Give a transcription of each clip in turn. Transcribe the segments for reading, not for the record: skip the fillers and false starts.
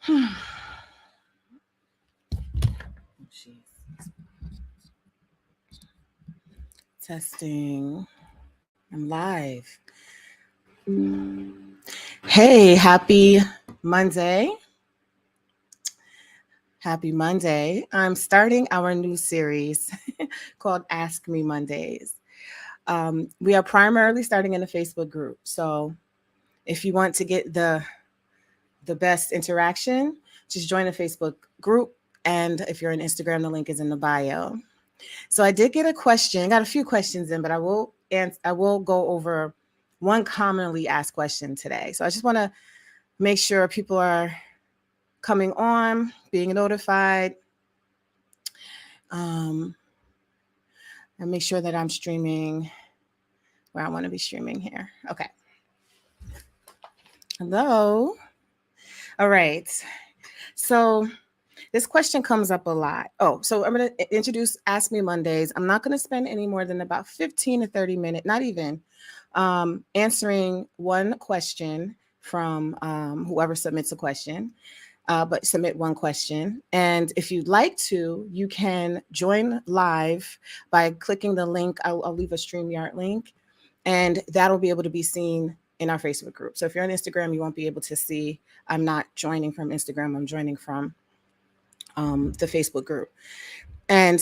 Jeez. Testing. I'm live. Hey, happy Monday. Happy Monday. I'm starting our new series called Ask Me Mondays. We are primarily starting in a Facebook group. So if you want to get the best interaction, just join a Facebook group. And if you're on Instagram, the link is in the bio. So I did get a question. I got a few questions in, but I will go over one commonly asked question today. So I just want to make sure people are coming on, being notified, and make sure that I'm streaming where I want to be streaming here. Okay. Hello. All right. So this question comes up a lot. Oh, so I'm going to introduce Ask Me Mondays. I'm not going to spend any more than about 15 to 30 minutes, not even, answering one question from whoever submits a question. But submit one question. And if you'd like to, you can join live by clicking the link. I'll leave a StreamYard link, and that'll be able to be seen in our Facebook group. So if you're on Instagram, you won't be able to see. I'm not joining from Instagram. I'm joining from the Facebook group. And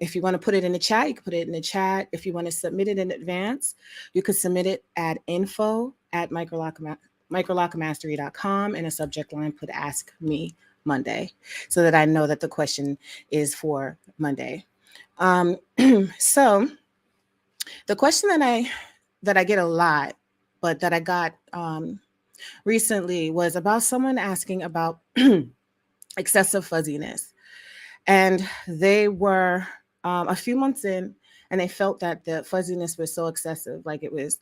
if you want to put it in the chat, you can put it in the chat. If you want to submit it in advance, you could submit it at info@microlockmastery.com, and a subject line put Ask Me Monday, so that I know that the question is for Monday. So the question that I get a lot, but that I got recently, was about someone asking about excessive fuzziness. And they were a few months in, and they felt that the fuzziness was so excessive, like it was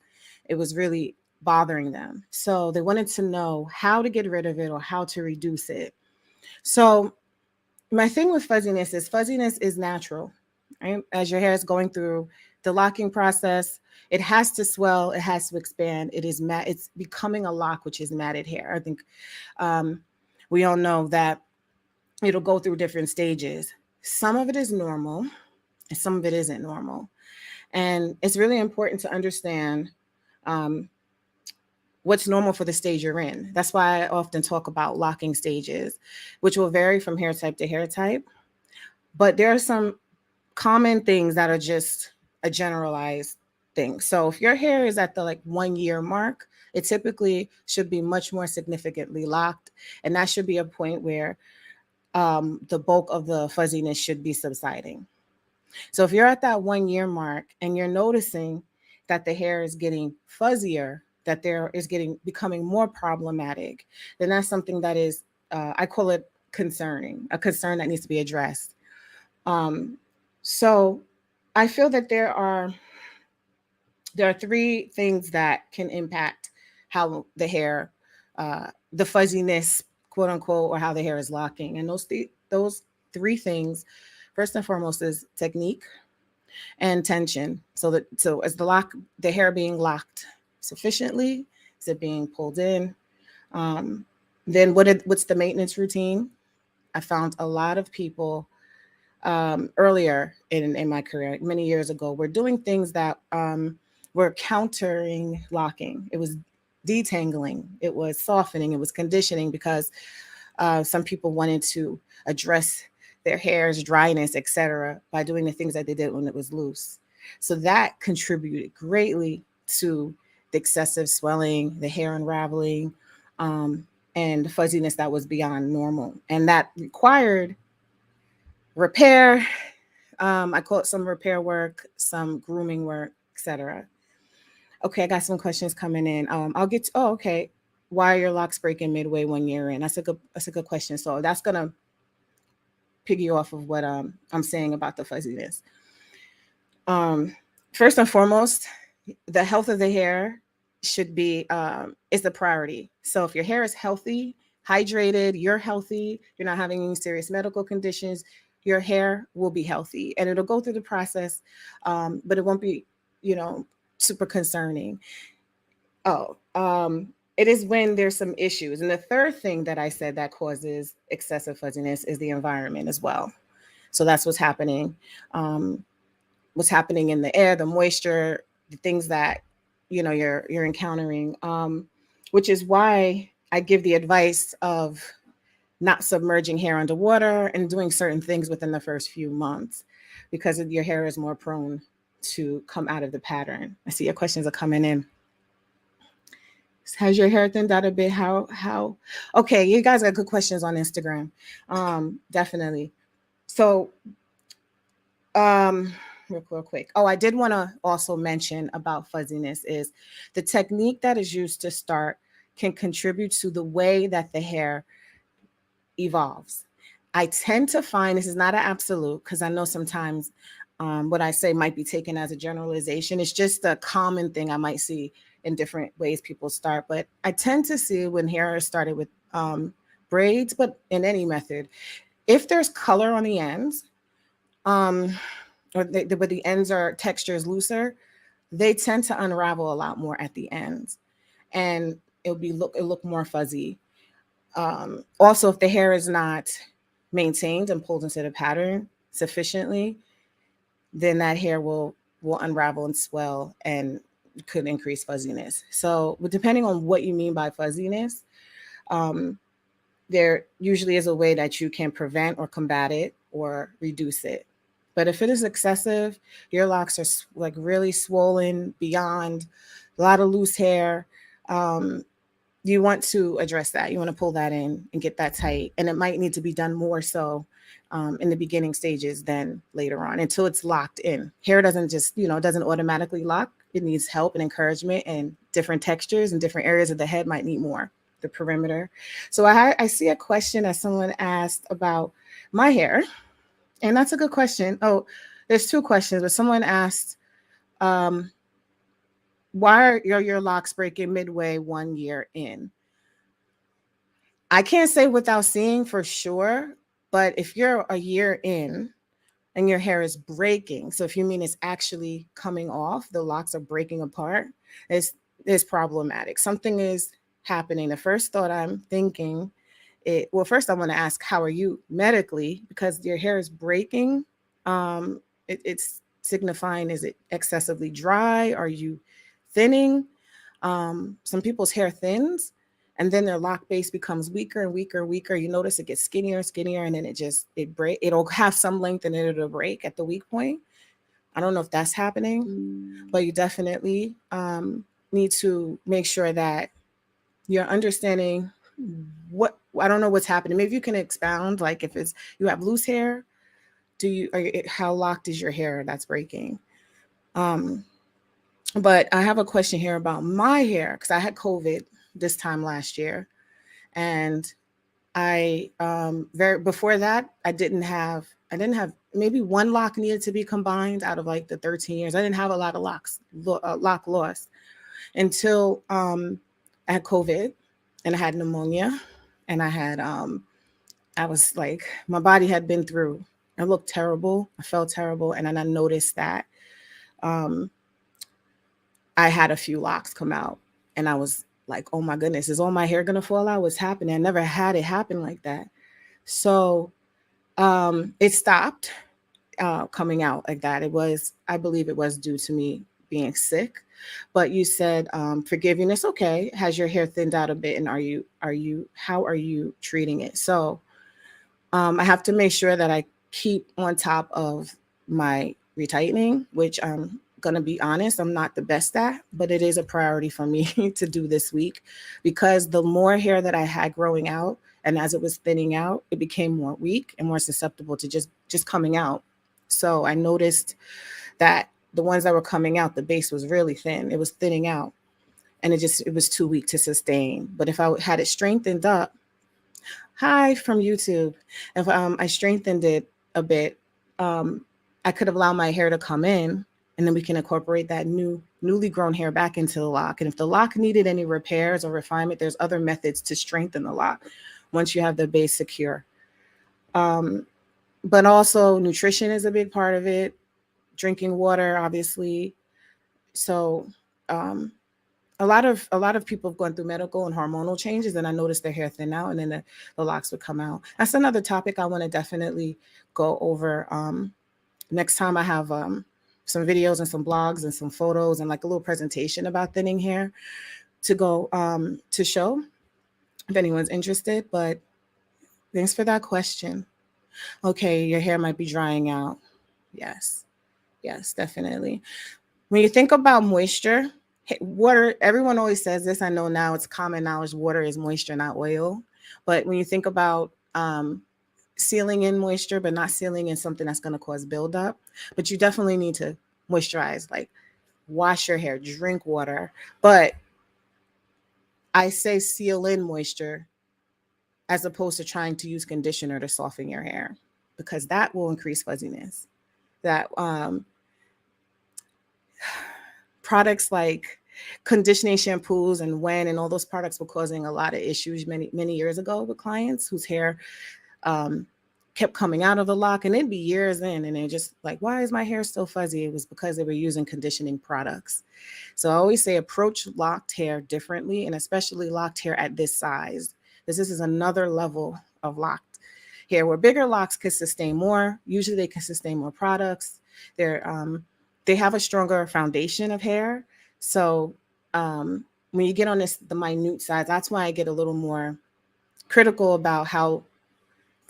really bothering them. So they wanted to know how to get rid of it or how to reduce it. So my thing with fuzziness is natural, right? As your hair is going through the locking process, it has to swell, it has to expand. It's becoming a lock, which is matted hair. I think we all know that it'll go through different stages. Some of it is normal, and some of it isn't normal. And it's really important to understand um, what's normal for the stage you're in. That's why I often talk about locking stages, which will vary from hair type to hair type. But there are some common things that are just a generalized thing. So if your hair is at the 1 year mark, it typically should be much more significantly locked. And that should be a point where the bulk of the fuzziness should be subsiding. So if you're at that 1 year mark and you're noticing that the hair is getting fuzzier, that there is becoming more problematic, then that's something that is, I call it concerning, a concern that needs to be addressed. So I feel that there are three things that can impact how the fuzziness, quote unquote, or how the hair is locking. And those three things, first and foremost, is technique and tension. So is the hair being locked sufficiently? Is it being pulled in? Then what's the maintenance routine? I found a lot of people earlier in my career, many years ago, were doing things that were countering locking. It was detangling, it was softening, it was conditioning, because some people wanted to address their hair's dryness, etc., by doing the things that they did when it was loose. So that contributed greatly to the excessive swelling, the hair unraveling, and the fuzziness that was beyond normal. And that required repair. I call it some repair work, some grooming work, etc. Okay, I got some questions coming in. I'll get to, oh, okay. Why are your locks breaking midway 1 year in? That's a good question. So that's gonna piggy off of what I'm saying about the fuzziness. First and foremost, the health of the hair should be is the priority. So if your hair is healthy, hydrated, you're healthy, you're not having any serious medical conditions, your hair will be healthy, and it'll go through the process, but it won't be, super concerning. Oh, it is when there's some issues. And the third thing that I said that causes excessive fuzziness is the environment as well. So that's what's happening in the air, the moisture, the things that you're encountering. Which is why I give the advice of not submerging hair underwater and doing certain things within the first few months, because your hair is more prone to come out of the pattern. I see your questions are coming in. Has your hair thinned out a bit? How? Okay, you guys got good questions on Instagram. Definitely. So, real quick. Oh, I did want to also mention about fuzziness is the technique that is used to start can contribute to the way that the hair evolves. I tend to find this is not an absolute, because I know sometimes what I say might be taken as a generalization. It's just a common thing I might see in different ways people start. But I tend to see when hair is started with braids, but in any method, if there's color on the ends, but the ends are textures looser, they tend to unravel a lot more at the ends, and it'll look more fuzzy. Also, if the hair is not maintained and pulled into the pattern sufficiently, then that hair will unravel and swell and could increase fuzziness. So, depending on what you mean by fuzziness, there usually is a way that you can prevent or combat it or reduce it. But if it is excessive, your locks are like really swollen beyond a lot of loose hair. You want to address that. You want to pull that in and get that tight. And it might need to be done more so in the beginning stages than later on, until it's locked in. Hair doesn't just, doesn't automatically lock. It needs help and encouragement, and different textures and different areas of the head might need more, the perimeter. So I see a question that someone asked about my hair, and that's a good question. Oh, there's two questions, but someone asked, why are your locks breaking midway 1 year in? I can't say without seeing for sure, but if you're a year in and your hair is breaking, so if you mean it's actually coming off, the locks are breaking apart, it's problematic. Something is happening. The first thought I'm thinking, first I want to ask, how are you medically? Because your hair is breaking. It's signifying, is it excessively dry? Are you thinning? Some people's hair thins, and then their lock base becomes weaker and weaker and weaker. You notice it gets skinnier and skinnier, and then it'll have some length and then it'll break at the weak point. I don't know if that's happening, but you definitely need to make sure that you're understanding I don't know what's happening. Maybe you can expound, like if you have loose hair, how locked is your hair that's breaking? But I have a question here about my hair, because I had COVID this time last year, and I before that I didn't have maybe one lock needed to be combined out of like the 13 years. I didn't have a lot of lock loss until I had COVID, and I had pneumonia, and I was like, my body had been through. I looked terrible. I felt terrible, and then I noticed that I had a few locks come out, and I was like, oh my goodness, is all my hair gonna fall out? What's happening? I never had it happen like that. So it stopped coming out like that. I believe it was due to me being sick. But you said forgiveness. Okay, has your hair thinned out a bit, and how are you treating it? So I have to make sure that I keep on top of my retightening, which I'm gonna be honest, I'm not the best at, but it is a priority for me to do this week, because the more hair that I had growing out, and as it was thinning out, it became more weak and more susceptible to just coming out. So I noticed that the ones that were coming out, the base was really thin. It was thinning out, and it was too weak to sustain. But if I had it strengthened up, hi from YouTube, if I strengthened it a bit, I could allow my hair to come in, and then we can incorporate that newly grown hair back into the lock. And if the lock needed any repairs or refinement, there's other methods to strengthen the lock once you have the base secure. But also nutrition is a big part of it. Drinking water, obviously. So a lot of people have gone through medical and hormonal changes, and I noticed their hair thin out, and then the locks would come out. That's another topic I want to definitely go over next time. I have some videos and some blogs and some photos and like a little presentation about thinning hair to go to show if anyone's interested. But thanks for that question. Okay, your hair might be drying out. Yes, definitely. When you think about moisture, water, everyone always says this. I know now it's common knowledge, water is moisture, not oil. But when you think about sealing in moisture, but not sealing in something that's going to cause buildup, but you definitely need to moisturize, like wash your hair, drink water. But I say seal in moisture as opposed to trying to use conditioner to soften your hair, because that will increase fuzziness. That products like conditioning shampoos and Wen and all those products were causing a lot of issues many years ago with clients whose hair kept coming out of the lock, and it'd be years in and they're just like, why is my hair still fuzzy? It was because they were using conditioning products. So I always say approach locked hair differently, and especially locked hair at this size. This is another level of locked hair where bigger locks could sustain more. Usually they can sustain more products. They have a stronger foundation of hair. So when you get on the minute size, that's why I get a little more critical about how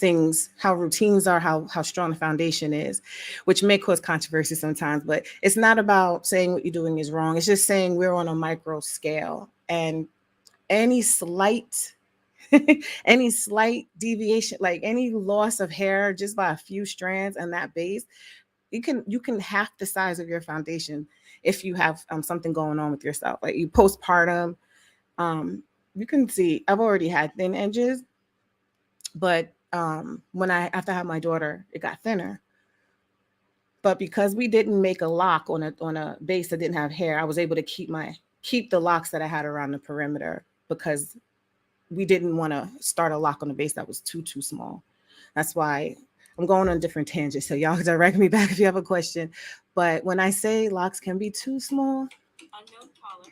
routines are, how strong the foundation is, which may cause controversy sometimes. But it's not about saying what you're doing is wrong. It's just saying we're on a micro scale, and any slight deviation, like any loss of hair just by a few strands and that base, you can half the size of your foundation if you have something going on with yourself, like you postpartum. You can see I've already had thin edges, but after I had my daughter, it got thinner. But because we didn't make a lock on a base that didn't have hair, I was able to keep the locks that I had around the perimeter, because we didn't want to start a lock on a base that was too small. That's why I'm going on different tangents, so y'all can direct me back if you have a question. But when I say locks can be too small, unknown caller.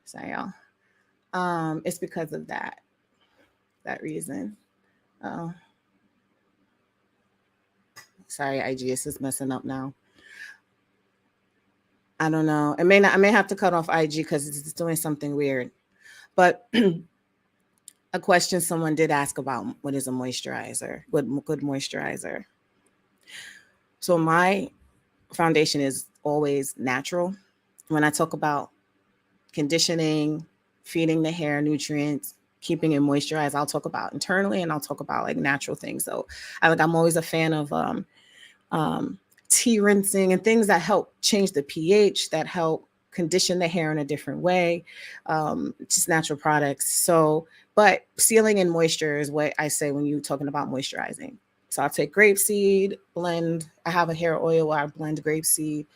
Sorry, y'all. It's because of that reason. Sorry, IGS is messing up now. I don't know. I may have to cut off IG because it's doing something weird. But a question someone did ask about, what is a moisturizer? What good moisturizer? So my foundation is always natural. When I talk about conditioning, feeding the hair nutrients, keeping it moisturized, I'll talk about internally, and I'll talk about like natural things. So I'm always a fan of tea rinsing and things that help change the pH, that help condition the hair in a different way, just natural products. So, but sealing in moisture is what I say when you're talking about moisturizing. So I'll take grapeseed, blend. I have a hair oil where I blend grapeseed,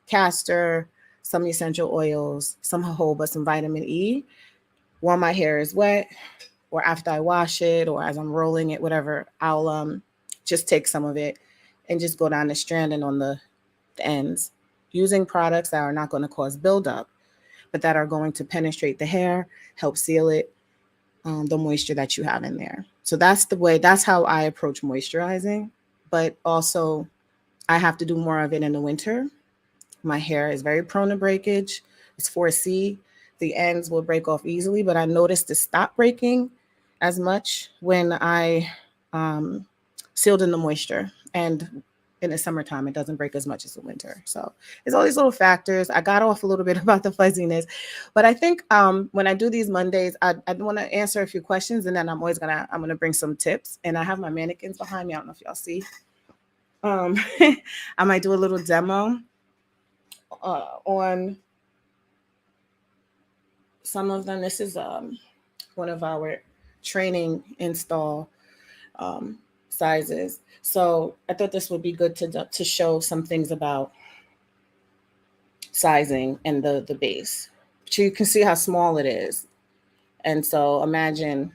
castor, some essential oils, some jojoba, some vitamin E. While my hair is wet, or after I wash it, or as I'm rolling it, whatever, I'll just take some of it and just go down the strand and on the ends, using products that are not going to cause buildup, but that are going to penetrate the hair, help seal it, the moisture that you have in there. So that's how I approach moisturizing. But also, I have to do more of it in the winter. My hair is very prone to breakage. It's 4C. The ends will break off easily, but I noticed it stopped breaking as much when I sealed in the moisture. And in the summertime, it doesn't break as much as the winter. So there's all these little factors. I got off a little bit about the fuzziness, but I think when I do these Mondays, I want to answer a few questions, and then I'm gonna bring some tips. And I have my mannequins behind me. I don't know if y'all see. I might do a little demo on some of them. This is one of our training install sizes. So I thought this would be good to show some things about sizing and the base. So you can see how small it is. And so imagine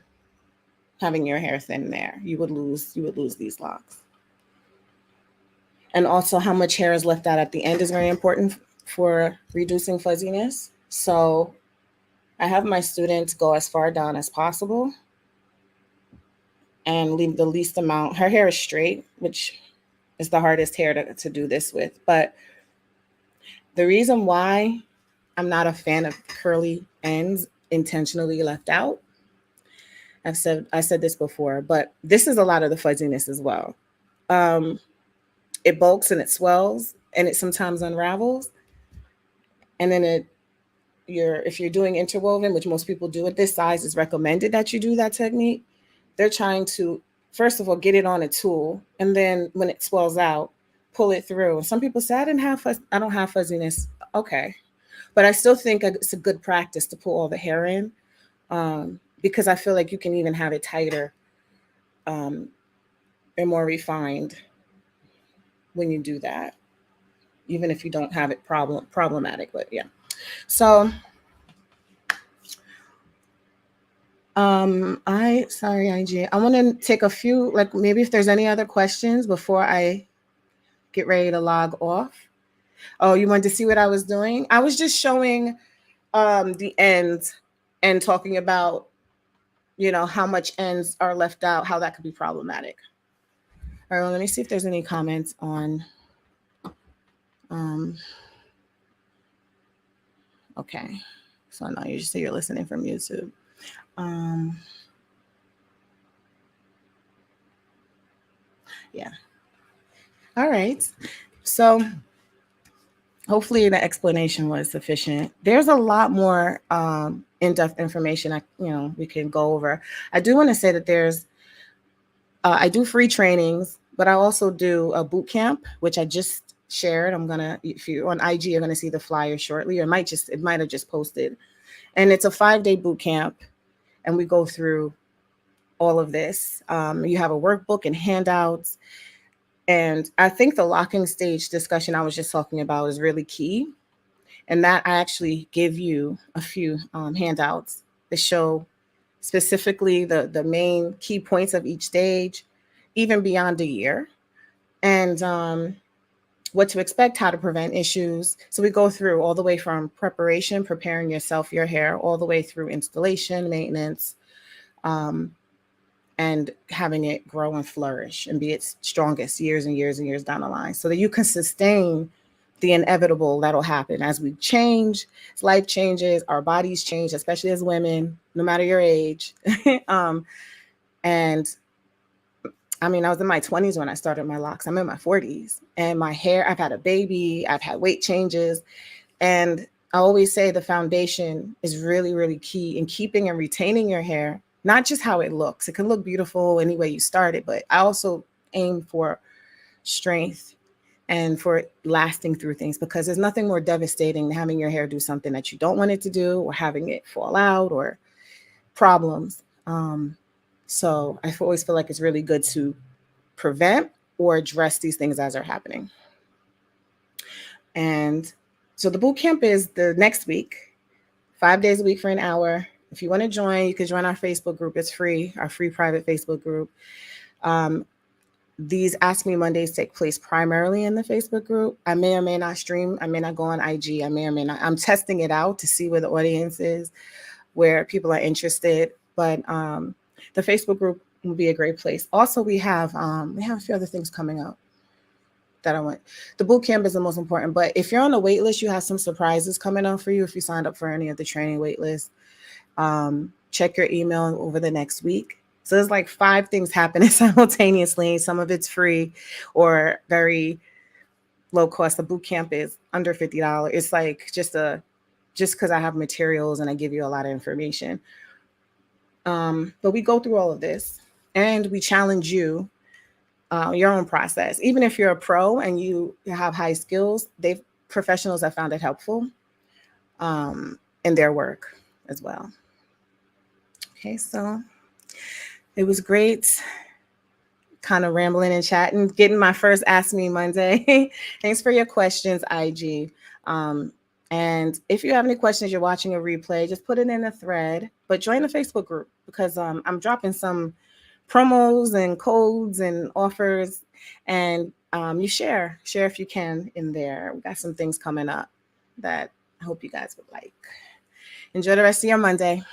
having your hair thin there. You would lose these locks. And also how much hair is left out at the end is very important for reducing fuzziness. So I have my students go as far down as possible and leave the least amount. Her hair is straight, which is the hardest hair to do this with. But the reason why I'm not a fan of curly ends intentionally left out, I said this before, but this is a lot of the fuzziness as well. Um, it bulks and it swells and it sometimes unravels. And then if you're doing interwoven, which most people do at this size, is recommended that you do that technique. They're trying to, first of all, get it on a tool, and then when it swells out, pull it through. And some people say, I don't have fuzziness. Okay. But I still think it's a good practice to pull all the hair in, because I feel like you can even have it tighter and more refined when you do that, even if you don't have it problematic. But yeah. So sorry, IG. I want to take a few, like maybe if there's any other questions before I get ready to log off. Oh, you wanted to see what I was doing? I was just showing the ends and talking about, how much ends are left out, how that could be problematic. All right, well, let me see if there's any comments on okay. So no, you just say you're listening from YouTube. Yeah. All right. So hopefully the explanation was sufficient. There's a lot more in-depth information we can go over. I do want to say that I do free trainings, but I also do a boot camp, which I just shared. If you're on IG, you're gonna see the flyer shortly, or it might have just posted. And it's a 5-day boot camp, and we go through all of this. You have a workbook and handouts. And I think the locking stage discussion I was just talking about is really key. And that I actually give you a few handouts that show specifically the main key points of each stage, even beyond a year, and what to expect, how to prevent issues. So we go through all the way from preparation, preparing yourself, your hair, all the way through installation, maintenance, and having it grow and flourish and be its strongest years and years and years down the line, so that you can sustain the inevitable that'll happen as we change, as life changes, our bodies change, especially as women, no matter your age. And I mean, I was in my 20s when I started my locks. I'm in my 40s, and my hair, I've had a baby, I've had weight changes. And I always say the foundation is really, really key in keeping and retaining your hair, not just how it looks. It can look beautiful any way you start it, but I also aim for strength and for it lasting through things, because there's nothing more devastating than having your hair do something that you don't want it to do, or having it fall out, or problems. So I always feel like it's really good to prevent or address these things as they're happening. And so the boot camp is the next week, 5 days a week for an hour. If you want to join, you can join our Facebook group. It's free, our free private Facebook group. These Ask Me Mondays take place primarily in the Facebook group. I may or may not stream. I may not go on IG. I may or may not. I'm testing it out to see where the audience is, where people are interested. But the Facebook group will be a great place. Also, we have a few other things coming up that I want. The boot camp is the most important. But if you're on the wait list, you have some surprises coming up for you if you signed up for any of the training wait lists. Check your email over the next week. So there's like 5 things happening simultaneously. Some of it's free or very low cost. The boot camp is under $50. It's like just because I have materials and I give you a lot of information. But we go through all of this and we challenge you, your own process. Even if you're a pro and you have high skills, professionals have found it helpful in their work as well. Okay, so it was great kind of rambling and chatting, getting my first Ask Me Monday. Thanks for your questions, IG. And if you have any questions, you're watching a replay, just put it in a thread, but join the Facebook group, because I'm dropping some promos and codes and offers, and you share if you can in there. We got some things coming up that I hope you guys would like. Enjoy the rest of your Monday.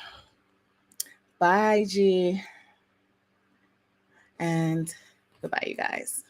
Bye, G. And goodbye, you guys.